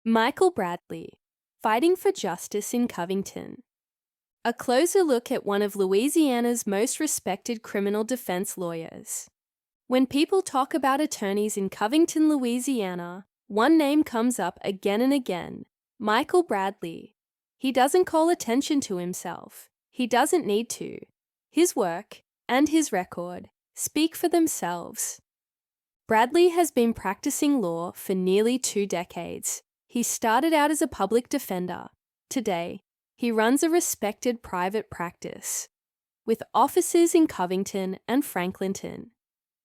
Michael Bradley, fighting for justice in Covington. A closer look at one of Louisiana's most respected criminal defense lawyers. When people talk about attorneys in Covington, Louisiana, one name comes up again and again: Michael Bradley. He doesn't call attention to himself. He doesn't need to. His work and his record speak for themselves. Bradley has been practicing law for nearly 2 decades. He started out as a public defender. Today, he runs a respected private practice with offices in Covington and Franklinton.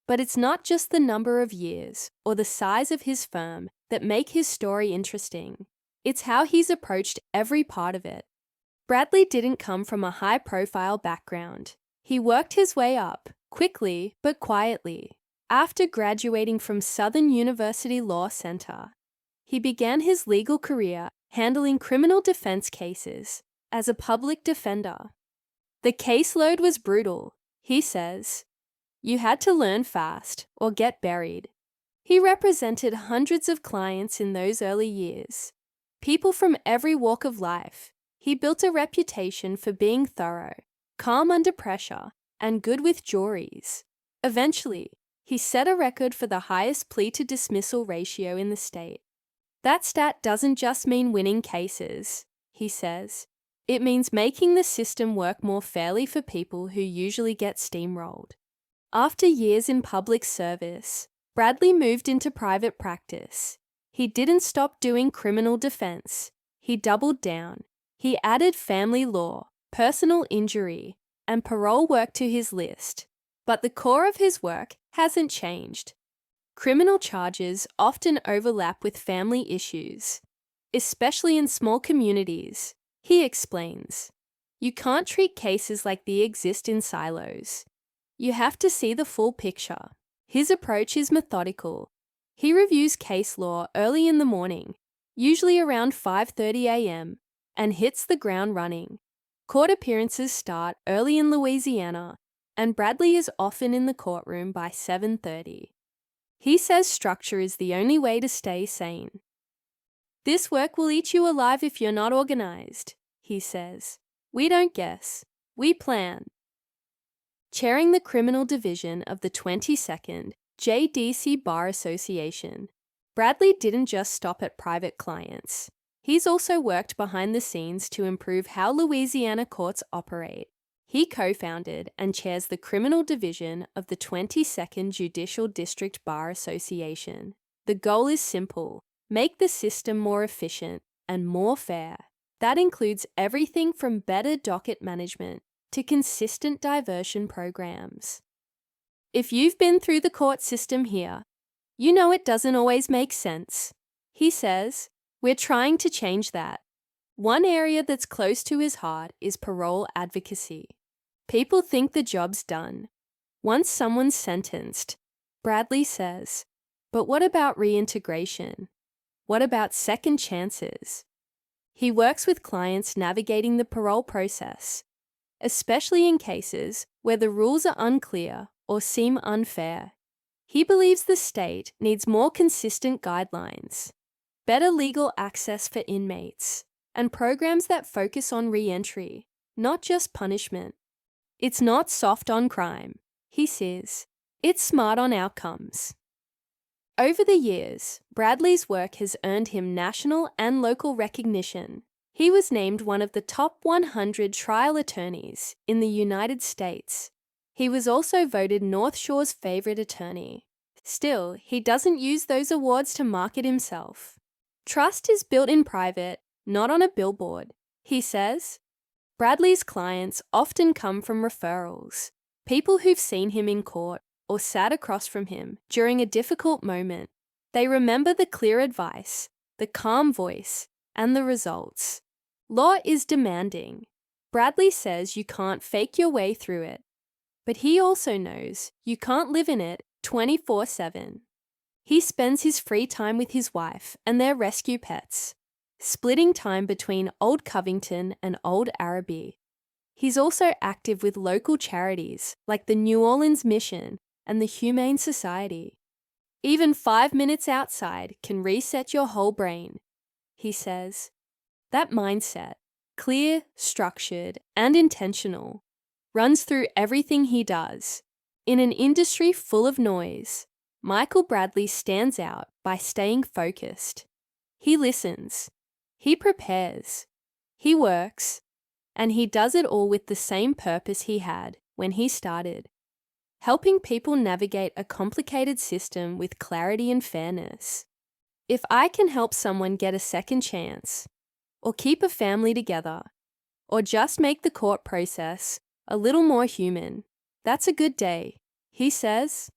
But it's not just the number of years or the size of his firm that make his story interesting. It's how he's approached every part of it. Bradley didn't come from a high-profile background. He worked his way up, quickly but quietly. After graduating from Southern University Law Center, he began his legal career handling criminal defense cases as a public defender. The caseload was brutal, he says. You had to learn fast or get buried. He represented hundreds of clients in those early years, people from every walk of life. He built a reputation for being thorough, calm under pressure, and good with juries. Eventually, he set a record for the highest plea-to-dismissal ratio in the state. That stat doesn't just mean winning cases, he says. It means making the system work more fairly for people who usually get steamrolled. After years in public service, Bradley moved into private practice. He didn't stop doing criminal defense. He doubled down. He added family law, personal injury, and parole work to his list. But the core of his work hasn't changed. Criminal charges often overlap with family issues, especially in small communities. He explains, you can't treat cases like they exist in silos. You have to see the full picture. His approach is methodical. He reviews case law early in the morning, usually around 5:30 a.m., and hits the ground running. Court appearances start early in Louisiana, and Bradley is often in the courtroom by 7:30. He says structure is the only way to stay sane. This work will eat you alive if you're not organized, he says. We don't guess, we plan. Chairing the criminal division of the 22nd JDC Bar Association, Bradley didn't just stop at private clients. He's also worked behind the scenes to improve how Louisiana courts operate. He co-founded and chairs the criminal division of the 22nd Judicial District Bar Association. The goal is simple: make the system more efficient and more fair. That includes everything from better docket management to consistent diversion programs. If you've been through the court system here, you know it doesn't always make sense. He says, we're trying to change that. One area that's close to his heart is parole advocacy. People think the job's done once someone's sentenced, Bradley says. But what about reintegration? What about second chances? He works with clients navigating the parole process, especially in cases where the rules are unclear or seem unfair. He believes the state needs more consistent guidelines, better legal access for inmates, and programs that focus on re-entry, not just punishment. It's not soft on crime, he says. It's smart on outcomes. Over the years, Bradley's work has earned him national and local recognition. He was named one of the top 100 trial attorneys in the United States. He was also voted North Shore's favorite attorney. Still, he doesn't use those awards to market himself. Trust is built in private, not on a billboard, he says. Bradley's clients often come from referrals, people who've seen him in court or sat across from him during a difficult moment. They remember the clear advice, the calm voice, and the results. Law is demanding. Bradley says you can't fake your way through it. But he also knows you can't live in it 24/7. He spends his free time with his wife and their rescue pets, splitting time between Old Covington and Old Araby. He's also active with local charities like the New Orleans Mission and the Humane Society. Even 5 minutes outside can reset your whole brain. he says. That mindset, clear, structured, and intentional, runs through everything he does. In an industry full of noise, Michael Bradley stands out by staying focused. He listens, he prepares, he works, and he does it all with the same purpose he had when he started, helping people navigate a complicated system with clarity and fairness. If I can help someone get a second chance, or keep a family together, or just make the court process a little more human, that's a good day, he says.